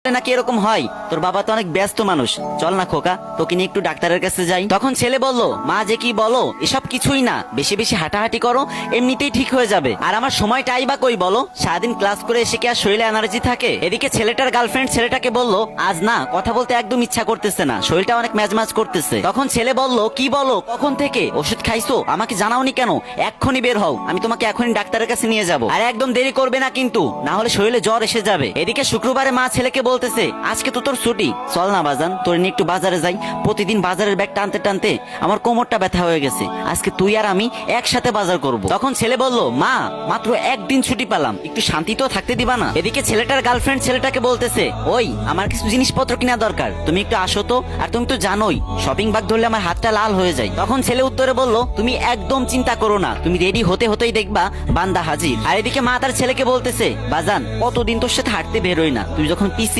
নাকি এরকম হয়? তোর বাবা তো অনেক ব্যস্ত মানুষ, চল না খোকা, তোকে নিয়ে একটু ডাক্তারের কাছে যাই। তখন ছেলে বলল, মা যে কি বলো, এসব কিছুই না, বেশি বেশি হাঁটাহাঁটি করো, এমনিতেই ঠিক হয়ে যাবে। আর আমার সময়টাই বা কই বলো, সারাদিন ক্লাস করে এসে কি আর শরীরে এনার্জি থাকে? এদিকে ছেলেটার গার্লফ্রেন্ড ছেলেটাকে বলল, আজ না কথা বলতে একদম ইচ্ছা করতেছে না, শরীরটা অনেক ম্যাজম্যাজ করতেছে। তখন ছেলে বলল, কি বলো, কখন থেকে ওষুধ খাইছো, আমাকে জানাওনি কেন? এক্ষুনি বের হও, আমি তোমাকে এখনই ডাক্তারের কাছে নিয়ে যাবো। আর একদম দেরি করবে না কিন্তু, না হলে শরীরে জ্বর এসে যাবে। এদিকে শুক্রবারে মা ছেলেকে বলতেছে, আজকে তো তোর ছুটি, চল না বাজান, তোর নিয়ে একটু বাজারে যাই। প্রতিদিন বাজারের ব্যাগ টানতে টানতে আমার কোমরটা ব্যথা হয়ে গেছে, আজকে তুই আর আমি একসাথে বাজার করব। তখন ছেলে বলল, মা মাত্র একদিন ছুটি পেলাম, একটু শান্তিতেও থাকতে দিবা না? এদিকে ছেলেটার গার্লফ্রেন্ড ছেলেটাকে বলতেছে, ওই আমার কিছু জিনিসপত্র কিনা দরকার, তুমি একটু আসো তো। আর তুমি তো জানোই শপিং ব্যাগ ধরলে আমার হাতটা লাল হয়ে যায়। তখন ছেলে উত্তরে বলল, তুমি একদম চিন্তা করো না, তুমি রেডি হতে হতেই দেখবা বান্দা হাজির। আর এদিকে মা তার ছেলেকে বলতেছে, বাজান কতদিন তোর সাথে হাঁটতে বেরোই না, তুই যখন পিসি